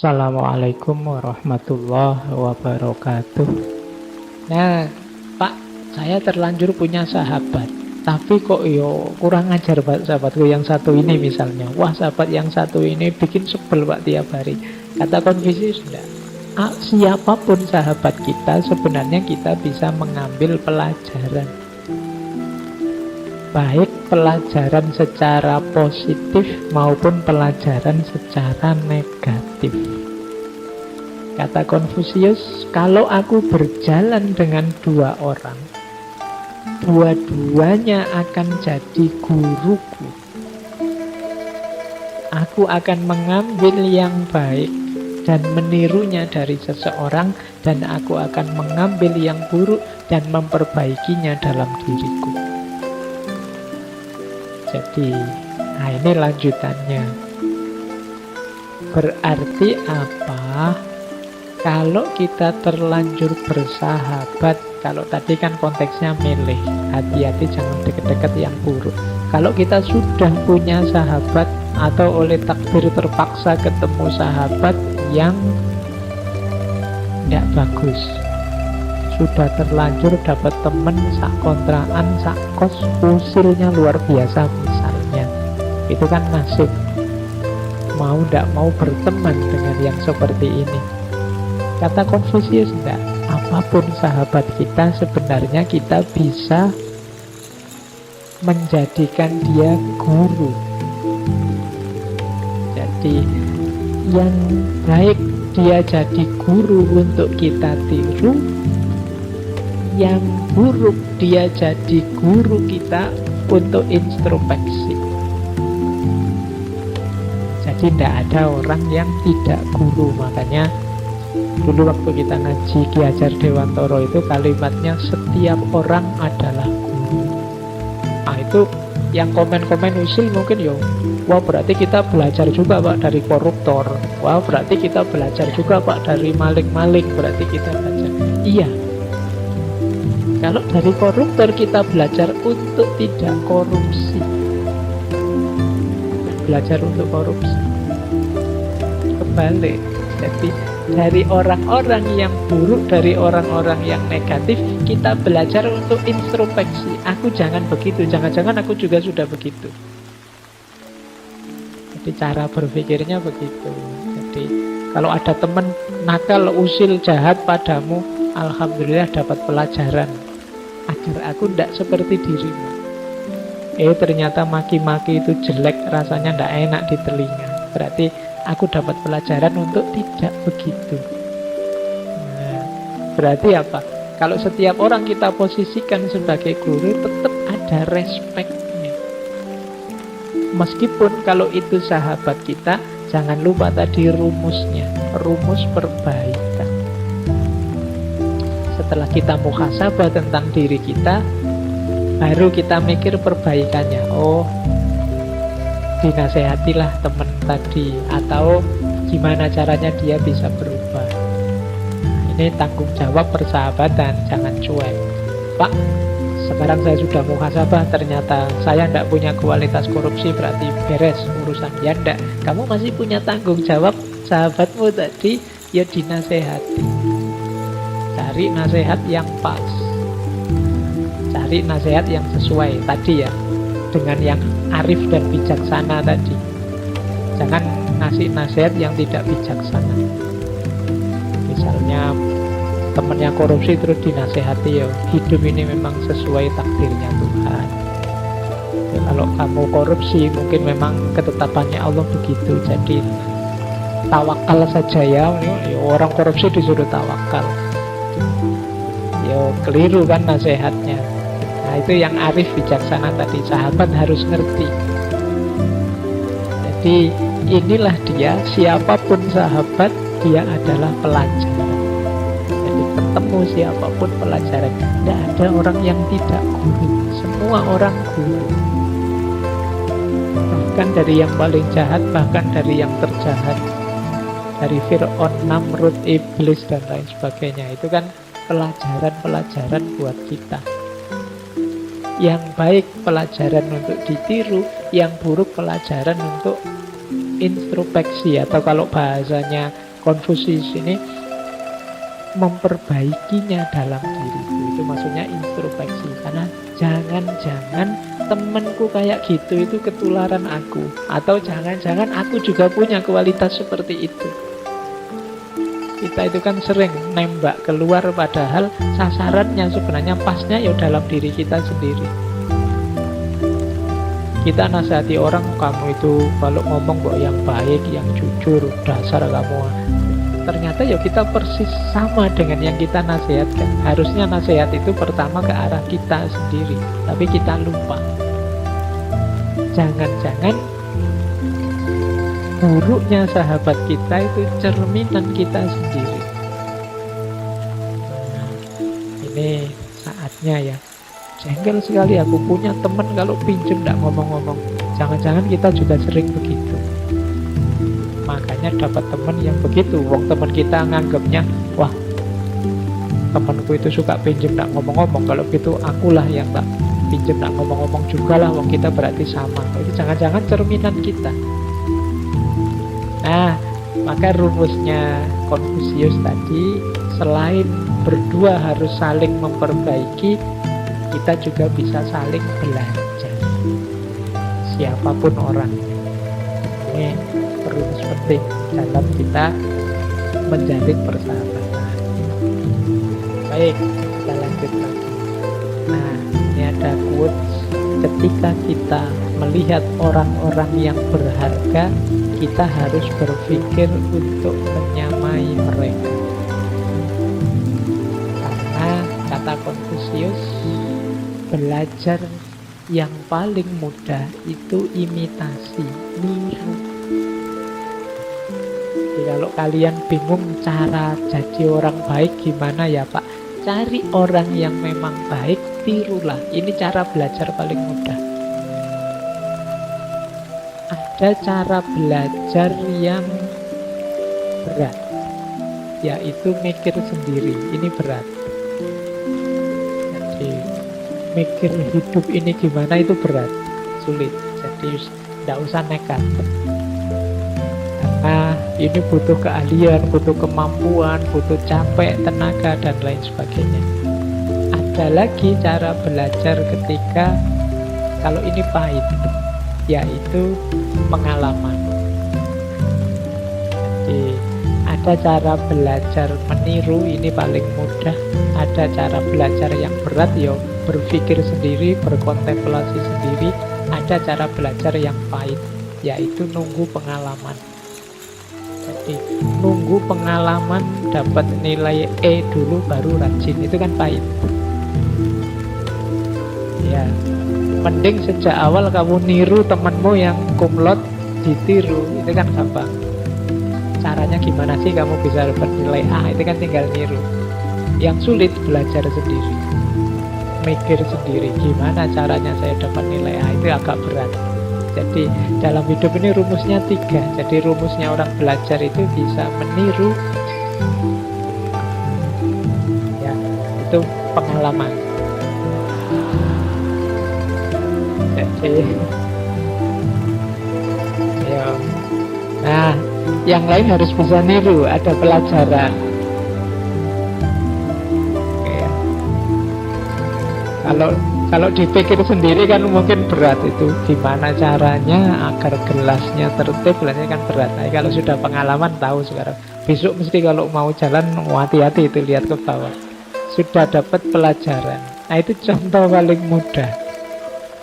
Assalamualaikum warahmatullahi wabarakatuh. Nah, Pak, saya terlanjur punya sahabat. Tapi kok kurang ajar Pak sahabatku yang satu ini misalnya. Wah, sahabat yang satu ini bikin sebel Pak tiap hari. Kata Konfusius enggak. Siapapun sahabat kita sebenarnya kita bisa mengambil pelajaran. Baik pelajaran secara positif maupun pelajaran secara negatif. Kata Konfusius, kalau aku berjalan dengan dua orang, dua-duanya akan jadi guruku. Aku akan mengambil yang baik dan menirunya dari seseorang, dan aku akan mengambil yang buruk dan memperbaikinya dalam diriku. Jadi, nah ini lanjutannya. Berarti apa? Kalau kita terlanjur bersahabat, kalau tadi kan konteksnya milih, hati-hati jangan deket-deket yang buruk. Kalau kita sudah punya sahabat atau oleh takdir terpaksa ketemu sahabat yang tidak bagus, sudah terlanjur dapat temen sak kontrakan, sak kos, usilnya luar biasa misalnya, itu kan nasib. Mau tidak mau berteman dengan yang seperti ini. Kata Konfusius enggak, apapun sahabat kita sebenarnya kita bisa menjadikan dia guru. Jadi yang baik dia jadi guru untuk kita tiru, yang buruk dia jadi guru kita untuk introspeksi. Jadi tidak ada orang yang tidak guru. Makanya dulu waktu kita ngaji Ki Hajar Dewantoro itu kalimatnya setiap orang adalah guru. Nah itu yang komen-komen usil mungkin wah berarti kita belajar juga Pak dari koruptor. Wah berarti kita belajar juga Pak dari maling-maling. Berarti kita belajar. Iya. Kalau dari koruptor kita belajar untuk tidak korupsi. Belajar untuk korupsi. Kebalik. Jadi dari orang-orang yang buruk, dari orang-orang yang negatif, kita belajar untuk introspeksi. Aku jangan begitu, jangan-jangan aku juga sudah begitu. Jadi cara berpikirnya begitu. Jadi kalau ada teman nakal, usil, jahat padamu, alhamdulillah dapat pelajaran agar aku tidak seperti dirimu. Ternyata maki-maki itu jelek, rasanya tidak enak di telinga. Berarti aku dapat pelajaran untuk tidak begitu. Nah, berarti apa? Kalau setiap orang kita posisikan sebagai guru, tetap ada respeknya. Meskipun kalau itu sahabat kita, jangan lupa tadi rumusnya, rumus perbaikan. Setelah kita muhasabah tentang diri kita, baru kita mikir perbaikannya. Oh, dinasehatilah teman tadi, atau gimana caranya dia bisa berubah. Ini tanggung jawab persahabatan, jangan cuek. Pak, sekarang saya sudah muhasabah, ternyata saya tidak punya kualitas korupsi, berarti beres urusan. Ya enggak, kamu masih punya tanggung jawab. Sahabatmu tadi ya dinasehati. Cari nasihat yang pas, cari nasihat yang sesuai tadi ya, dengan yang arif dan bijaksana tadi. Jangan ngasih nasihat yang tidak bijaksana. Misalnya temennya korupsi terus dinasehati, hidup ini memang sesuai takdirnya Tuhan. Kalau kamu korupsi mungkin memang ketetapannya Allah begitu. Jadi tawakal saja ya. Orang korupsi disuruh tawakal. Keliru kan nasihatnya. Nah itu yang arif bijaksana tadi. Sahabat harus ngerti. Jadi inilah dia, siapapun sahabat, dia adalah pelajaran. Jadi ketemu siapapun pelajaran. Tidak ada orang yang tidak guru. Semua orang guru. Bahkan dari yang paling jahat, bahkan dari yang terjahat. Dari Fir'aun, Namrud, Iblis, dan lain sebagainya. Itu kan pelajaran-pelajaran buat kita. Yang baik pelajaran untuk ditiru, yang buruk pelajaran untuk introspeksi, atau kalau bahasanya Konfusius ini memperbaikinya dalam diriku. Itu maksudnya introspeksi. Karena jangan-jangan temanku kayak gitu itu ketularan aku, atau jangan-jangan aku juga punya kualitas seperti itu. Kita itu kan sering nembak keluar, padahal sasarannya sebenarnya pasnya ya dalam diri kita sendiri. Kita nasihati orang, kamu itu kalau ngomong kok yang baik, yang jujur, dasar kamu. Ternyata ya kita persis sama dengan yang kita nasihatkan. Harusnya nasihat itu pertama ke arah kita sendiri, tapi kita lupa. Jangan-jangan buruknya sahabat kita itu cerminan kita sendiri. Nah, ini saatnya ya. Jengkel sekali aku punya teman kalau pinjem tidak ngomong-ngomong. Jangan-jangan kita juga sering begitu. Makanya dapat teman yang begitu. Wong teman kita nganggapnya, wah temanku itu suka pinjem tidak ngomong-ngomong. Kalau gitu akulah yang tak pinjem tidak ngomong-ngomong juga lah. Wong kita berarti sama. Itu jangan-jangan cerminan kita. Nah, maka rumusnya Konfusius tadi, selain berdua harus saling memperbaiki, kita juga bisa saling belajar. Siapapun orangnya. Ini rumus penting dalam kita menjalin persahabatan. Baik, kita lanjut lagi. Nah, ini ada quotes. Ketika kita melihat orang-orang yang berharga, kita harus berpikir untuk menyamai mereka. Karena kata Konfusius, belajar yang paling mudah itu imitasi, niru. Jadi kalau kalian bingung cara jadi orang baik gimana ya Pak? Cari orang yang memang baik, tirulah. Ini cara belajar paling mudah. Ada cara belajar yang berat, yaitu mikir sendiri. Ini berat. Jadi mikir hidup ini gimana itu berat, sulit. Jadi tidak usah nekat. Karena ini butuh keahlian, butuh kemampuan, butuh capek, tenaga, dan lain sebagainya. Ada lagi cara belajar ketika kalau ini pahit, yaitu pengalaman. Jadi ada cara belajar meniru, ini paling mudah. Ada cara belajar yang berat, ya berpikir sendiri, berkontemplasi sendiri. Ada cara belajar yang pahit, yaitu nunggu pengalaman. Jadi nunggu pengalaman dapat nilai E dulu baru rajin, itu kan pahit. Ya, mending sejak awal kamu niru temanmu yang kumlot, ditiru, itu kan gampang. Caranya gimana sih kamu bisa dapat nilai A, itu kan tinggal niru. Yang sulit belajar sendiri, mikir sendiri, gimana caranya saya dapat nilai A, itu agak berat. Jadi dalam hidup ini rumusnya 3. Jadi rumusnya orang belajar itu bisa meniru, ya, itu pengalaman. Jadi ya, nah, yang lain harus bisa niru, ada pelajaran. Ya. Kalau dipikir sendiri kan mungkin berat itu. Gimana caranya agar gelasnya tertib, ini kan berat. Nah, kalau sudah pengalaman tahu sekarang. Besok mesti kalau mau jalan, hati-hati itu lihat ke bawah. Sudah dapat pelajaran. Nah, itu contoh paling mudah.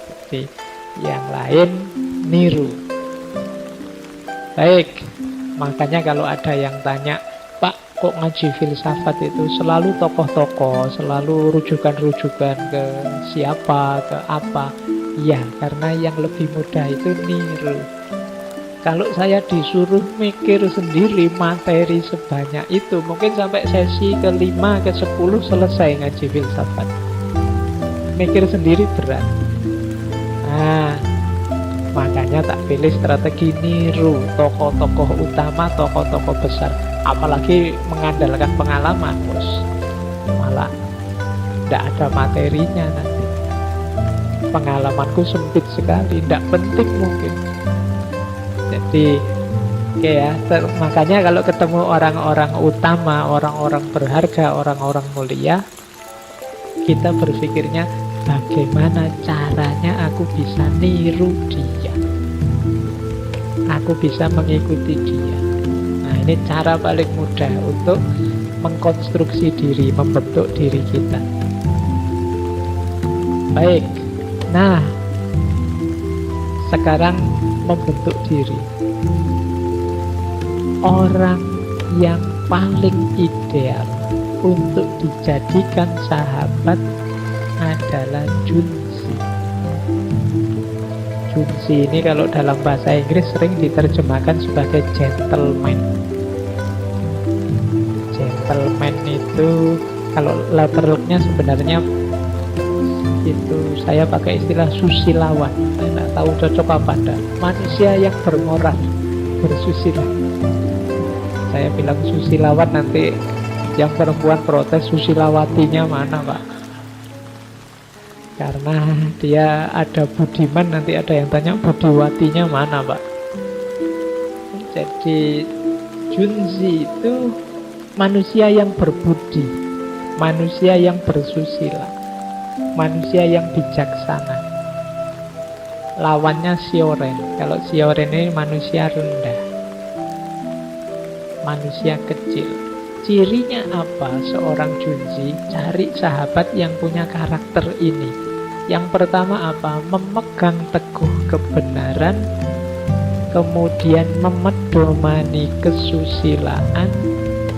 Jadi yang lain niru. Baik, makanya kalau ada yang tanya, Pak, kok ngaji filsafat itu selalu tokoh-tokoh, selalu rujukan-rujukan ke siapa, ke apa? Ya, karena yang lebih mudah itu niru. Kalau saya disuruh mikir sendiri materi sebanyak itu, mungkin sampai sesi ke-5, ke-10 selesai ngaji filsafat. Mikir sendiri berat. Nah, makanya tak pilih strategi niru tokoh-tokoh utama, tokoh-tokoh besar. Apalagi mengandalkan pengalaman, bos, malah tidak ada materinya nanti. Pengalamanku sempit sekali, tidak penting mungkin. Jadi Oke ya, makanya kalau ketemu orang-orang utama, orang-orang berharga, orang-orang mulia, kita berpikirnya bagaimana caranya aku bisa niru dia, aku bisa mengikuti dia. Nah, ini cara paling mudah untuk mengkonstruksi diri, membentuk diri kita. Baik, nah sekarang membentuk diri. Orang yang paling ideal untuk dijadikan sahabat adalah Junzi. Junzi ini kalau dalam bahasa Inggris sering diterjemahkan sebagai gentleman. Gentleman itu kalau letternya sebenarnya itu saya pakai istilah susilawan. Saya tidak tahu cocok apa enggak. Manusia yang bermoral, bersusila. Saya bilang susilawan, nanti yang perempuan protes susilawatinya mana Pak? Karena dia ada budiman, nanti ada yang tanya budiwatinya mana Pak? Jadi Junzi itu manusia yang berbudi, manusia yang bersusila, manusia yang bijaksana. Lawannya Sioren. Kalau Sioren ini manusia rendah, manusia kecil. Cirinya apa seorang Junzi? Cari sahabat yang punya karakter ini. Yang pertama apa? Memegang teguh kebenaran, kemudian memedomani kesusilaan,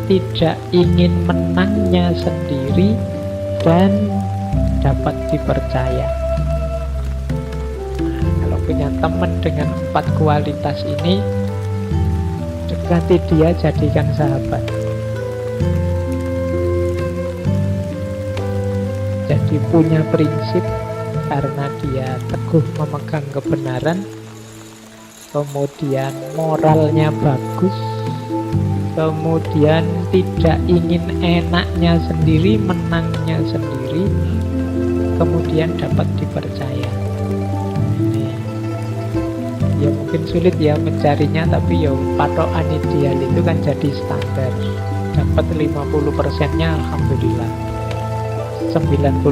tidak ingin menangnya sendiri, dan dapat dipercaya. Nah, kalau punya teman dengan 4 kualitas ini, dekati dia, jadikan sahabat. Jadi punya prinsip karena dia teguh memegang kebenaran, kemudian moralnya bagus, kemudian tidak ingin enaknya sendiri, menangnya sendiri, kemudian dapat dipercaya. Ya mungkin sulit ya mencarinya, tapi ya patokan ideal itu kan jadi standar. Dapat 50%-nya alhamdulillah, 90%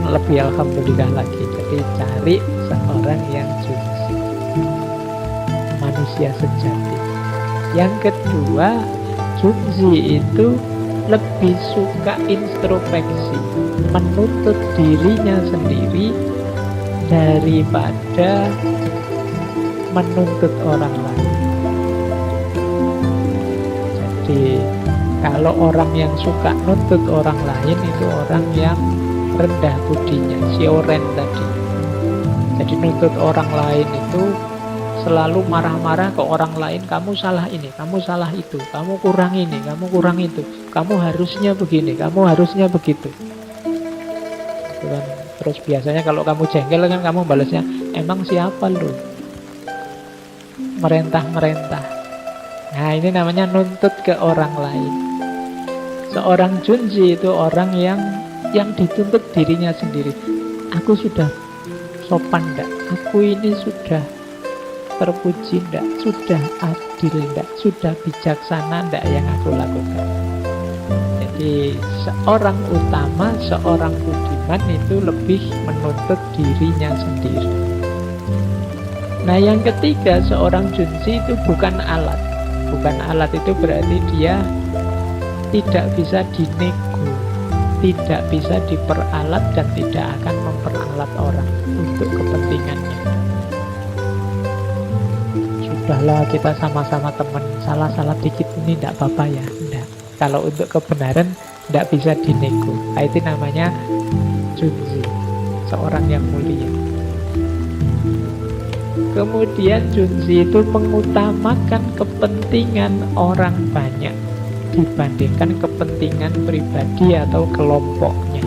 lebih alhamdulillah lagi. Jadi cari seorang yang Junzi, manusia sejati. Yang kedua, Junzi itu lebih suka introspeksi, menuntut dirinya sendiri daripada menuntut orang lain. Jadi kalau orang yang suka nuntut orang lain itu orang yang rendah budinya, Sioren tadi. Jadi nuntut orang lain itu selalu marah-marah ke orang lain, kamu salah ini, kamu salah itu, kamu kurang ini, kamu kurang itu, kamu harusnya begini, kamu harusnya begitu. Terus biasanya kalau kamu jengkel kan kamu balasnya, emang siapa lu? Merentah-merentah. Nah, ini namanya nuntut ke orang lain. Seorang Junzi itu orang yang dituntut dirinya sendiri. Aku sudah sopan enggak? Aku ini sudah terpuji enggak? Sudah adil enggak? Sudah bijaksana enggak yang aku lakukan? Jadi seorang utama, seorang budiman itu lebih menuntut dirinya sendiri. Nah, yang ketiga, seorang Junzi itu bukan alat. Bukan alat itu berarti dia tidak bisa dinego, tidak bisa diperalat, dan tidak akan memperalat orang untuk kepentingannya. Sudahlah, kita sama-sama teman, salah-salah dikit ini tidak apa-apa ya. Enggak. Kalau untuk kebenaran tidak bisa dinego. Nah, itu namanya Junzi, seorang yang mulia. Kemudian Junzi itu mengutamakan kepentingan orang banyak dibandingkan kepentingan pribadi atau kelompoknya.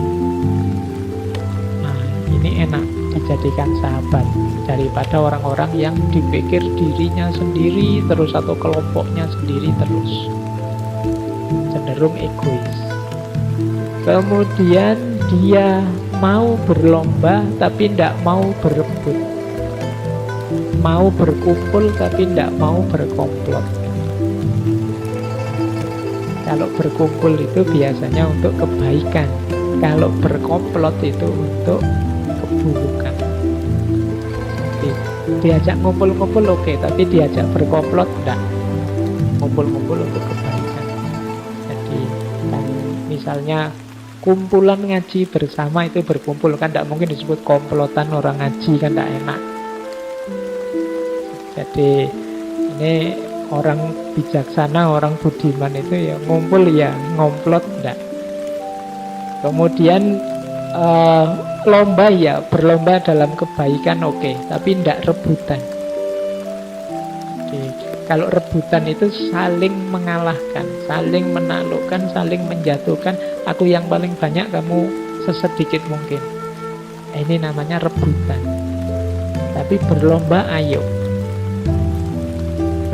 Nah, ini enak dijadikan sahabat daripada orang-orang yang dipikir dirinya sendiri terus atau kelompoknya sendiri terus, cenderung egois. Kemudian dia mau berlomba tapi tidak mau berebut, mau berkumpul tapi tidak mau berkomplot. Kalau berkumpul itu biasanya untuk kebaikan. Kalau berkomplot itu untuk keburukan. Jadi, diajak ngumpul-ngumpul oke, tapi diajak berkomplot enggak. Ngumpul-ngumpul untuk kebaikan. Jadi kan misalnya kumpulan ngaji bersama itu berkumpul, kan tidak mungkin disebut komplotan orang ngaji, kan tidak enak. Jadi ini orang bijaksana, orang budiman itu ya ngumpul ya ngomplot enggak. Kemudian lomba ya berlomba dalam kebaikan oke, tapi tidak rebutan. Jadi, kalau rebutan itu saling mengalahkan, saling menaklukkan, saling menjatuhkan. Aku yang paling banyak, kamu sesedikit mungkin. Ini namanya rebutan. Tapi berlomba ayo.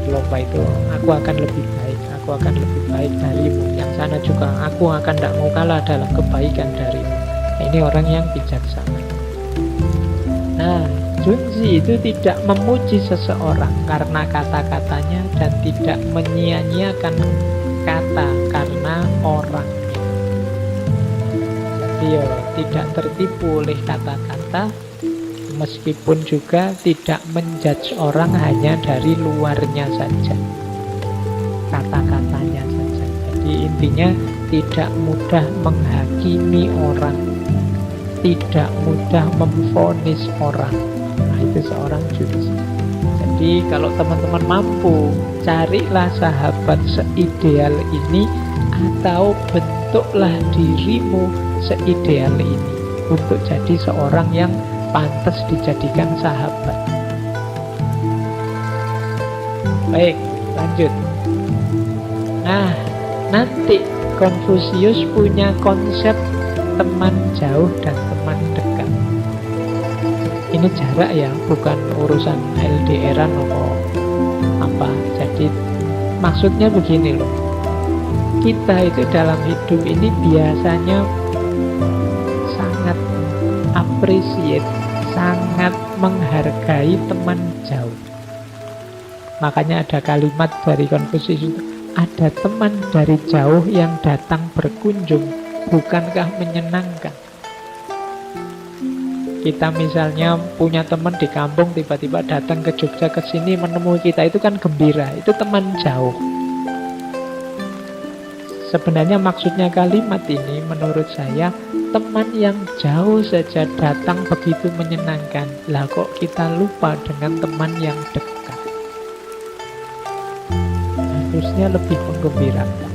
Berlomba itu aku akan lebih baik, aku akan lebih baik darimu. Yang sana juga aku akan tidak mau kalah dalam kebaikan darimu. Ini orang yang bijaksana. Nah, Junzi itu tidak memuji seseorang karena kata-katanya dan tidak menyia-nyiakan kata karena orang. Jadi ya, tidak tertipu oleh kata-kata, meskipun juga tidak menjudge orang hanya dari luarnya saja, kata-katanya saja. Jadi intinya tidak mudah menghakimi orang, tidak mudah memvonis orang. Nah, itu seorang Junzi. Jadi kalau teman-teman mampu, carilah sahabat seideal ini, atau bentuklah dirimu seideal ini untuk jadi seorang yang pantas dijadikan sahabat. Baik, lanjut. Nah, nanti Konfusius punya konsep teman jauh dan teman dekat. Ini jarak ya, bukan urusan LDR-an atau apa. Jadi maksudnya begini loh. Kita itu dalam hidup ini biasanya sangat appreciate, sangat menghargai teman jauh. Makanya ada kalimat dari Konfusius itu, ada teman dari jauh yang datang berkunjung, bukankah menyenangkan? Kita misalnya punya teman di kampung, tiba-tiba datang ke Jogja, ke sini menemui kita, itu kan gembira, itu teman jauh. Sebenarnya maksudnya kalimat ini menurut saya, teman yang jauh saja datang begitu menyenangkan. Lah kok kita lupa dengan teman yang dekat? Harusnya lebih menggembirakan.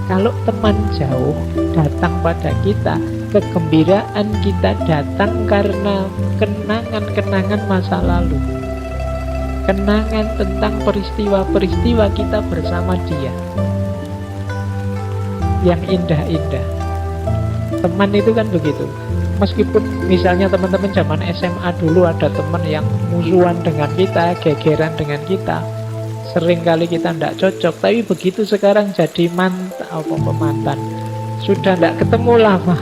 Kalau teman jauh datang pada kita, kegembiraan kita datang karena kenangan-kenangan masa lalu, kenangan tentang peristiwa-peristiwa kita bersama dia yang indah-indah. Teman itu kan begitu. Meskipun misalnya teman-teman zaman SMA dulu ada teman yang musuhan dengan kita, gegeran dengan kita, sering kali kita tidak cocok, tapi begitu sekarang jadi mantan, sudah tidak ketemu lama,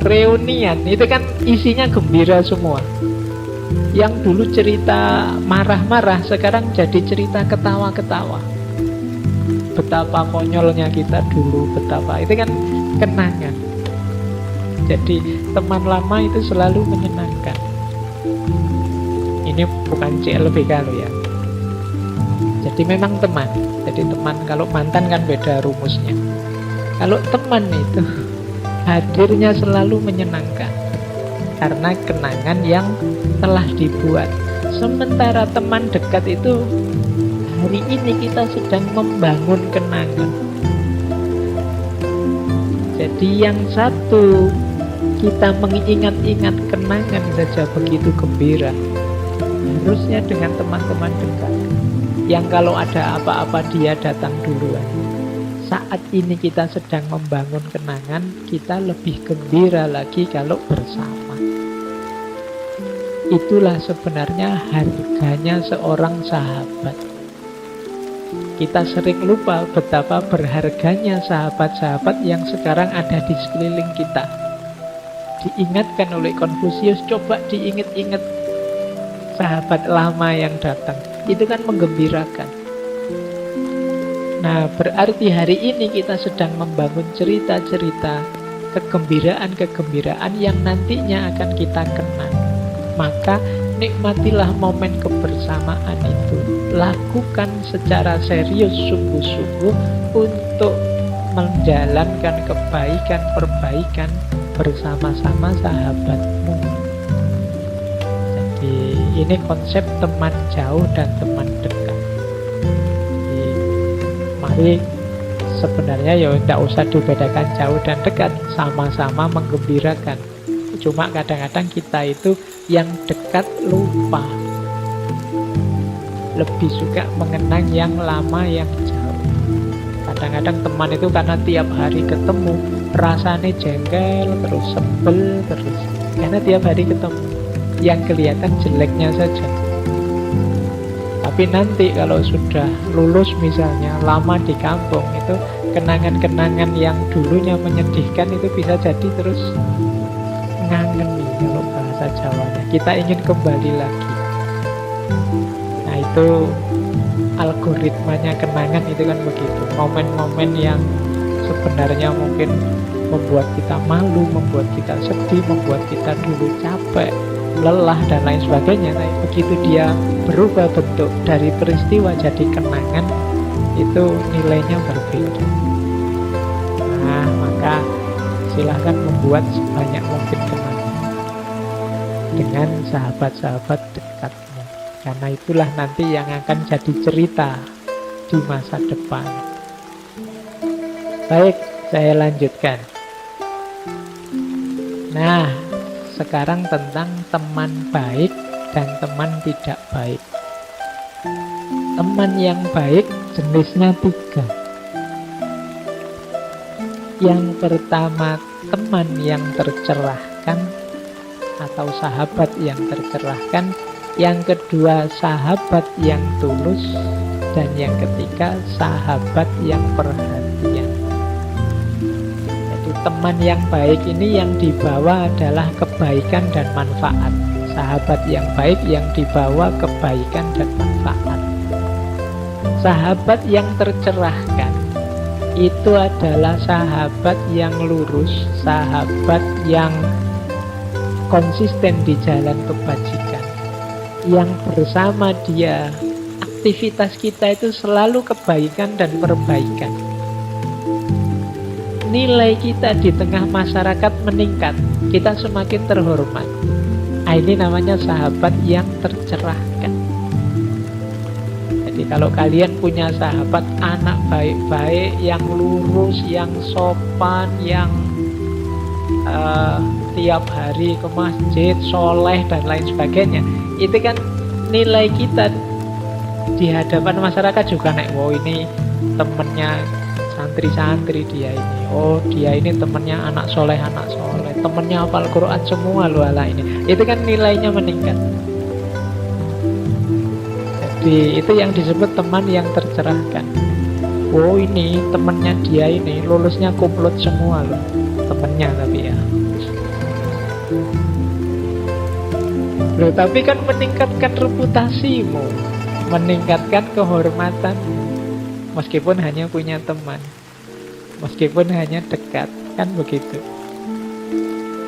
reunian, itu kan isinya gembira semua. Yang dulu cerita marah-marah, sekarang jadi cerita ketawa-ketawa. Betapa konyolnya kita dulu, betapa, itu kan kenangan. Jadi teman lama itu selalu menyenangkan. Ini bukan CLBK lo ya. Jadi memang teman. Jadi teman, kalau mantan kan beda rumusnya. Kalau teman itu hadirnya selalu menyenangkan karena kenangan yang telah dibuat. Sementara teman dekat itu, hari ini kita sedang membangun kenangan. Jadi yang satu kita mengingat-ingat kenangan saja begitu gembira. Harusnya dengan teman-teman dekat, yang kalau ada apa-apa dia datang duluan. Saat ini kita sedang membangun kenangan, kita lebih gembira lagi kalau bersama. Itulah sebenarnya harganya seorang sahabat. Kita sering lupa betapa berharganya sahabat-sahabat yang sekarang ada di sekeliling kita. Diingatkan oleh Konfusius, coba diingat-ingat sahabat lama yang datang. Itu kan menggembirakan. Nah, berarti hari ini kita sedang membangun cerita-cerita kegembiraan-kegembiraan yang nantinya akan kita kenang. Maka nikmatilah momen kebersamaan itu. Lakukan secara serius, sungguh-sungguh untuk menjalankan kebaikan-perbaikan bersama-sama sahabatmu. Jadi ini konsep teman jauh dan teman dekat. Jadi, mari sebenarnya ya tidak usah dibedakan jauh dan dekat, sama-sama menggembirakan. Cuma kadang-kadang kita itu yang dekat lupa, lebih suka mengenang yang lama, yang jauh. Kadang-kadang teman itu karena tiap hari ketemu rasanya jengkel terus, sebel terus, karena tiap hari ketemu, yang kelihatan jeleknya saja. Tapi nanti kalau sudah lulus misalnya, lama di kampung, itu kenangan-kenangan yang dulunya menyedihkan itu bisa jadi terus ngangeni, kalau bahasa Jawanya. Kita ingin kembali lagi. Nah itu algoritmanya kenangan itu kan begitu. Momen-momen yang sebenarnya mungkin membuat kita malu, membuat kita sedih, membuat kita dulu capek, lelah dan lain sebagainya. Nah, begitu dia berubah bentuk dari peristiwa jadi kenangan, itu nilainya berbeda. Nah, maka silahkan membuat sebanyak mungkin kenangan dengan sahabat-sahabat dekatmu, karena itulah nanti yang akan jadi cerita di masa depan. Baik, saya lanjutkan. Nah, sekarang tentang teman baik dan teman tidak baik. Teman yang baik jenisnya 3. Yang pertama, teman yang tercerahkan atau sahabat yang tercerahkan. Yang kedua, sahabat yang tulus. Dan yang ketiga, sahabat yang perhatian. Jadi teman yang baik ini yang dibawa adalah kebaikan dan manfaat. Sahabat yang baik yang dibawa kebaikan dan manfaat. Sahabat yang tercerahkan itu adalah sahabat yang lurus, sahabat yang konsisten di jalan kebajikan, yang bersama dia aktivitas kita itu selalu kebaikan dan perbaikan. Nilai kita di tengah masyarakat meningkat, kita semakin terhormat. Nah, ini namanya sahabat yang tercerahkan. Jadi kalau kalian punya sahabat anak baik-baik, yang lurus, yang sopan, yang tiap hari ke masjid, soleh dan lain sebagainya, itu kan nilai kita di hadapan masyarakat juga naik. Wow, ini temennya santri-santri dia ini. Oh, dia ini temennya anak soleh, temennya hafal Quran semua loh ala ini. Itu kan nilainya meningkat. Jadi itu yang disebut teman yang tercerahkan. Oh, ini temennya dia ini lulusnya kumlot semua loh, temennya tapi ya. Loh, tapi kan meningkatkan reputasimu, meningkatkan kehormatanmu, meskipun hanya punya teman, meskipun hanya dekat, kan begitu.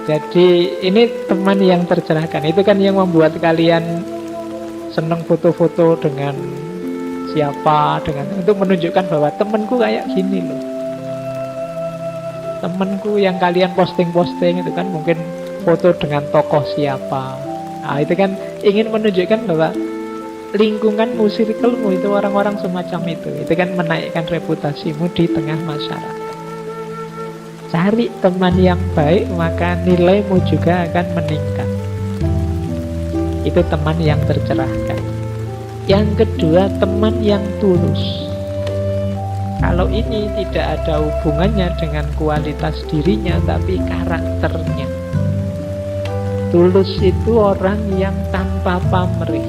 Jadi ini teman yang tercerahkan. Itu kan yang membuat kalian senang foto-foto dengan siapa, untuk menunjukkan bahwa temanku kayak gini loh. Temanku yang kalian posting-posting itu kan mungkin foto dengan tokoh siapa. Nah, itu kan ingin menunjukkan bahwa lingkunganmu, circlemu itu orang-orang semacam itu. Itu kan menaikkan reputasimu di tengah masyarakat. Cari teman yang baik, maka nilaimu juga akan meningkat. Itu teman yang tercerahkan. Yang kedua, teman yang tulus. Kalau ini tidak ada hubungannya dengan kualitas dirinya, tapi karakternya. Tulus itu orang yang tanpa pamrih.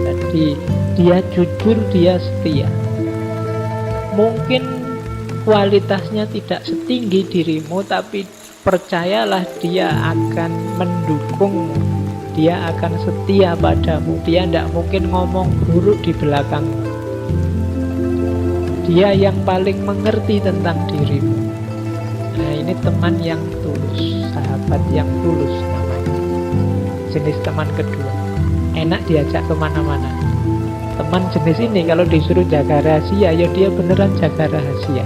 Jadi dia jujur, dia setia. Mungkin kualitasnya tidak setinggi dirimu, tapi percayalah dia akan mendukungmu, dia akan setia padamu, dia tidak mungkin ngomong buruk di belakangmu. Dia yang paling mengerti tentang dirimu. Nah, ini teman yang tulus, sahabat yang tulus namanya. Jenis teman kedua, enak diajak kemana-mana. Teman jenis ini kalau disuruh jaga rahasia, ya dia beneran jaga rahasia.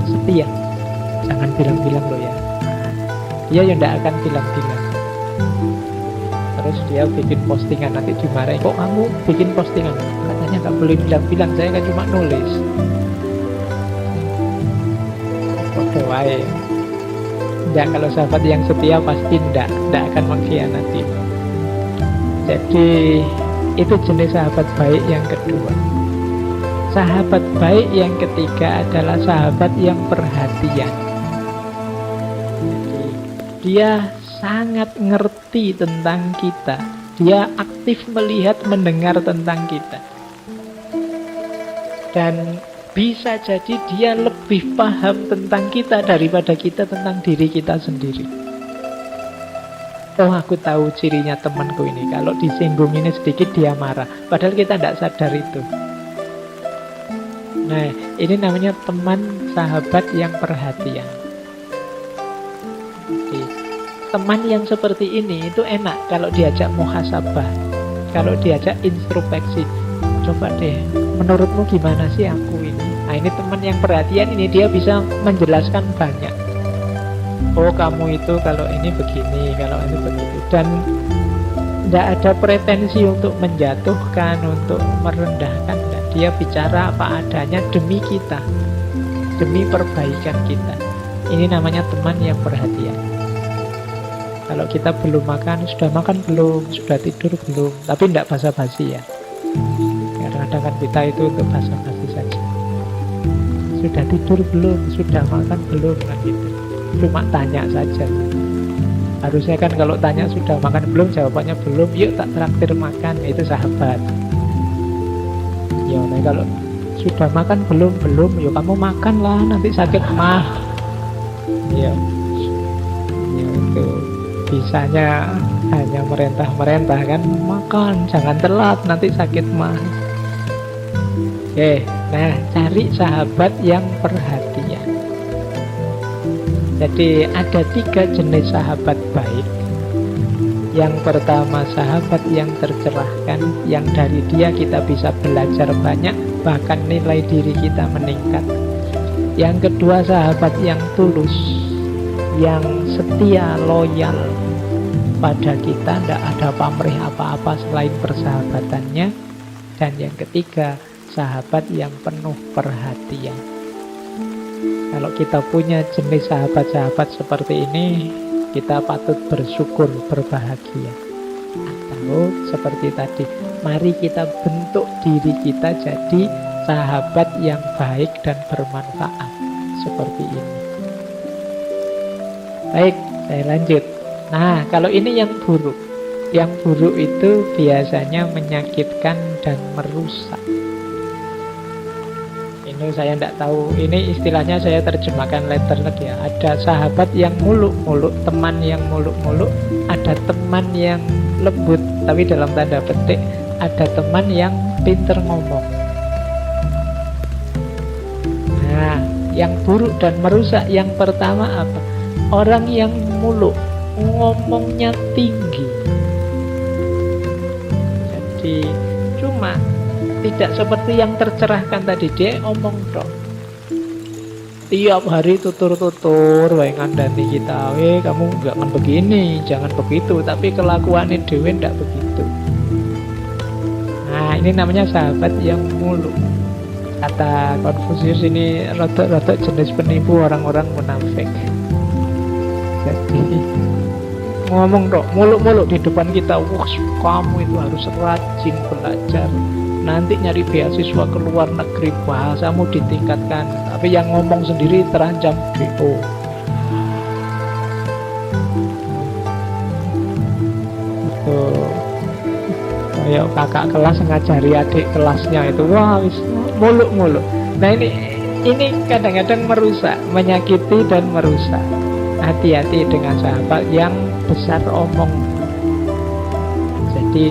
Setia. Jangan bilang-bilang loh ya. Dia yang tidak akan bilang-bilang. Terus dia bikin postingan, nanti dimarahin, kok kamu bikin postingan? Katanya nggak boleh bilang-bilang, saya kan cuma nulis. Bodoh wae. Enggak, kalau sahabat yang setia pasti tidak akan mengkhianati. Jadi itu jenis sahabat baik yang kedua. Sahabat baik yang ketiga adalah sahabat yang perhatian. Jadi dia sangat ngerti tentang kita. Dia aktif melihat, mendengar tentang kita. Dan bisa jadi dia lebih paham tentang kita daripada kita tentang diri kita sendiri. Oh, aku tahu cirinya temanku ini. Kalau disinggung ini sedikit dia marah. Padahal kita tidak sadar itu. Nah, ini namanya teman sahabat yang perhatian. Jadi, teman yang seperti ini itu enak kalau diajak muhasabah, kalau diajak introspeksi. Coba deh, menurutmu gimana sih aku ini? Nah, ini teman yang perhatian ini, dia bisa menjelaskan banyak. Oh, kamu itu kalau ini begini, kalau ini begitu. Dan tidak ada pretensi untuk menjatuhkan, untuk merendahkan. Dia bicara apa adanya demi kita, demi perbaikan kita. Ini namanya teman yang perhatian. Kalau kita belum makan, sudah makan belum? Sudah tidur belum? Tapi tidak basa-basi ya. Kadang-kadang kan kita itu untuk basa-basi saja. Sudah tidur belum? Sudah makan belum? Kan gitu. Cuma tanya saja. Harusnya kan kalau tanya sudah makan belum, jawabannya belum, yuk tak traktir makan. Itu sahabat. Ya, nah kalau sudah makan belum, yuk kamu makan lah, nanti sakit mah. Ya itu bisanya hanya merentah-merentah kan, makan, jangan telat, nanti sakit mah. Oke, nah cari sahabat yang perhatian. Jadi ada 3 jenis sahabat baik. Yang pertama, sahabat yang tercerahkan, yang dari dia kita bisa belajar banyak, bahkan nilai diri kita meningkat. Yang kedua, sahabat yang tulus, yang setia, loyal pada kita, tidak ada pamrih apa-apa selain persahabatannya. Dan yang ketiga, sahabat yang penuh perhatian. Kalau kita punya jenis sahabat-sahabat seperti ini, kita patut bersyukur, berbahagia. Atau seperti tadi, mari kita bentuk diri kita jadi sahabat yang baik dan bermanfaat seperti ini. Baik, saya lanjut. Nah, kalau ini yang buruk. Yang buruk itu biasanya menyakitkan dan merusak. Ini saya tidak tahu, ini istilahnya saya terjemahkan letterlek ya. Ada sahabat yang muluk-muluk, teman yang muluk-muluk. Ada teman yang lembut, tapi dalam tanda petik ada teman yang pinter ngomong. Nah, yang buruk dan merusak yang pertama apa? Orang yang muluk, ngomongnya tinggi. Jadi cuma tidak seperti yang tercerahkan tadi, dia omong dong. Tiap hari tutur-tutur, wae ngandani kita, kamu jangan begini, jangan begitu, tapi kelakuannya dewe ndak begitu. Nah, ini namanya sahabat yang muluk. Kata Konfusius ini rada-rada jenis penipu orang-orang munafik. Jadi ngomong dong, muluk-muluk di depan kita, wah kamu itu harus rajin belajar. Nanti nyari beasiswa ke luar negeri, bahasamu ditingkatkan. Tapi yang ngomong sendiri terancam DO. Itu kayak kakak kelas ngajari adik kelasnya itu, wah muluk-muluk. Nah ini kadang-kadang merusak, menyakiti dan merusak. Hati-hati dengan sahabat yang besar omong. Jadi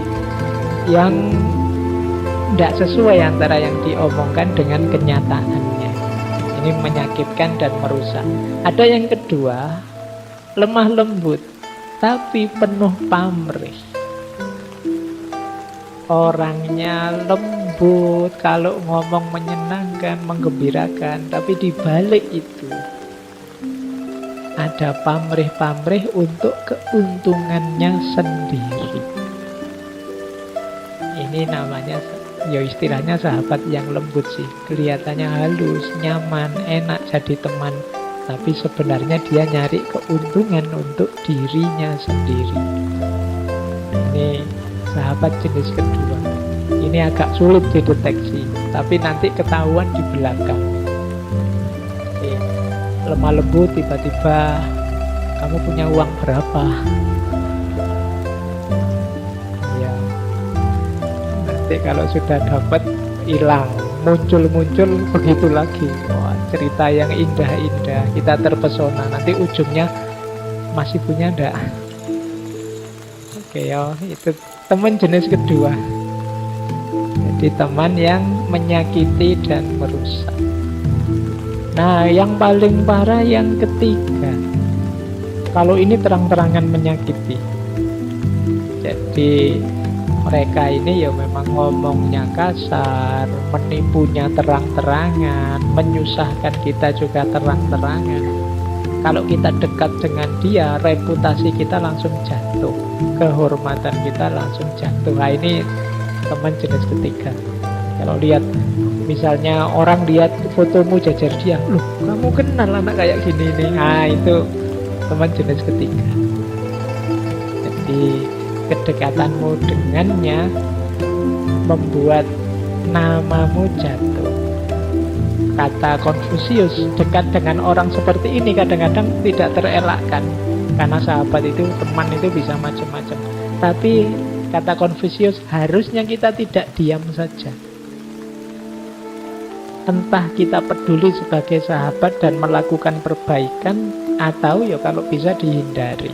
yang tidak sesuai antara yang diomongkan dengan kenyataannya. Ini menyakitkan dan merusak. Ada yang kedua, lemah lembut tapi penuh pamrih. Orangnya lembut, kalau ngomong menyenangkan, menggembirakan, tapi di balik itu ada pamrih-pamrih untuk keuntungannya sendiri. Ini namanya, ya istilahnya sahabat yang lembut sih. Kelihatannya halus, nyaman, enak jadi teman, tapi sebenarnya dia nyari keuntungan untuk dirinya sendiri. Ini sahabat jenis kedua. Ini agak sulit dideteksi, tapi nanti ketahuan di belakang. Oke. Lemah lembut, tiba-tiba kamu punya uang berapa? Ya. Nanti kalau sudah dapat, hilang, muncul begitu lagi. Wah, cerita yang indah-indah, kita terpesona. Nanti ujungnya masih punya enggak? Oke, ya, itu teman jenis kedua. Jadi teman yang menyakiti dan merusak. Nah, yang paling parah yang ketiga. Kalau ini terang-terangan menyakiti. Jadi mereka ini ya memang ngomongnya kasar, menipunya terang-terangan, menyusahkan kita juga terang-terangan. Kalau kita dekat dengan dia, reputasi kita langsung jatuh, kehormatan kita langsung jatuh. Nah, ini teman jenis ketiga. Kalau lihat, misalnya orang lihat fotomu jajar dia, loh kamu kenal anak kayak gini nih. Nah, itu teman jenis ketiga. Jadi kedekatanmu dengannya membuat namamu jatuh. Kata Konfusius, dekat dengan orang seperti ini kadang-kadang tidak terelakkan. Karena sahabat itu, teman itu bisa macam-macam. Tapi kata Konfusius, harusnya kita tidak diam saja. Entah kita peduli sebagai sahabat dan melakukan perbaikan, atau ya kalau bisa dihindari.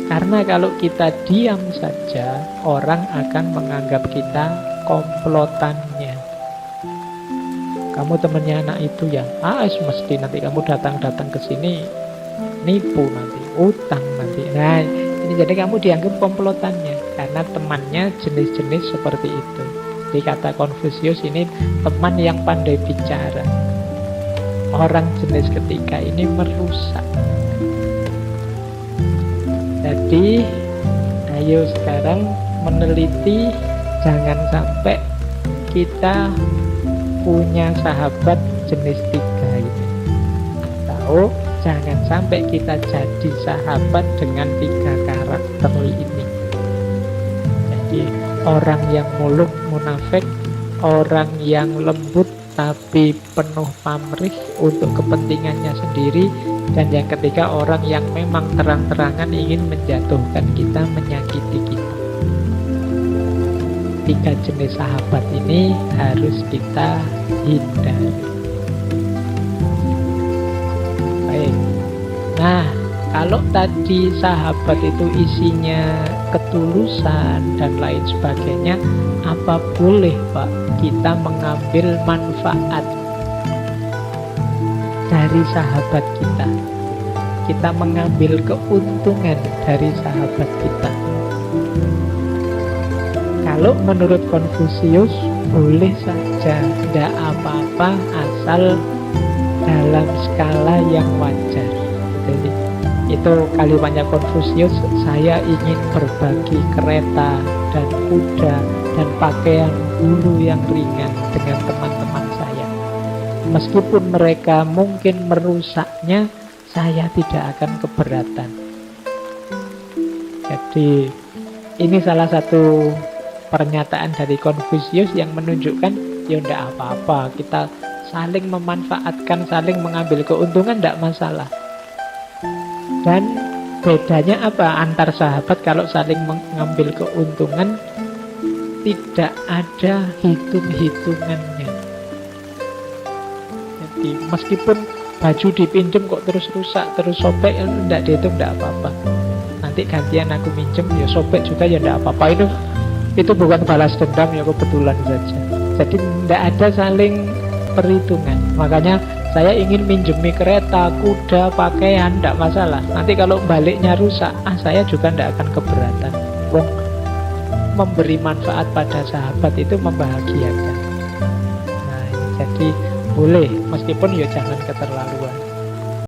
Karena kalau kita diam saja, orang akan menganggap kita komplotannya. Kamu temennya anak itu ya, mesti nanti kamu datang-datang ke sini nipu nanti, utang nanti. Nah, ini jadi kamu dianggap komplotannya karena temannya jenis-jenis seperti itu. Jadi kata Konfusius ini teman yang pandai bicara. Orang jenis ketiga ini merusak. Jadi, ayo sekarang meneliti, jangan sampai kita punya sahabat jenis tiga ini. Atau jangan sampai kita jadi sahabat dengan tiga karakter ini. Jadi orang yang muluk munafik, orang yang lembut tapi penuh pamrih untuk kepentingannya sendiri, dan yang ketiga orang yang memang terang-terangan ingin menjatuhkan kita, menyakiti kita. Tiga jenis sahabat ini harus kita hindari. Baik. Nah, kalau tadi sahabat itu isinya ketulusan dan lain sebagainya, apa boleh Pak kita mengambil manfaat dari sahabat kita? Kita mengambil keuntungan dari sahabat kita. Kalau menurut Konfusius, boleh saja, tidak apa-apa asal dalam skala yang wajar. Jadi itu kalimatnya Konfusius, saya ingin berbagi kereta dan kuda dan pakaian bulu yang ringan dengan teman-teman saya. Meskipun mereka mungkin merusaknya, saya tidak akan keberatan. Jadi ini salah satu pernyataan dari Konfusius yang menunjukkan ya tidak apa-apa, kita saling memanfaatkan, saling mengambil keuntungan, tidak masalah. Dan bedanya apa antar sahabat kalau saling mengambil keuntungan? Tidak ada hitung-hitungannya. Jadi meskipun baju dipinjem kok terus rusak, terus sobek, tidak dihitung, tidak apa-apa. Nanti gantian aku minjem, ya sobek juga ya tidak apa-apa. Itu bukan balas dendam, ya kebetulan saja. Jadi tidak ada saling perhitungan. Makanya saya ingin minjemi kereta, kuda, pakaian, tidak masalah. Nanti kalau baliknya rusak, saya juga tidak akan keberatan. Wong, memberi manfaat pada sahabat itu membahagiakan. Nah, jadi boleh, meskipun ya jangan keterlaluan.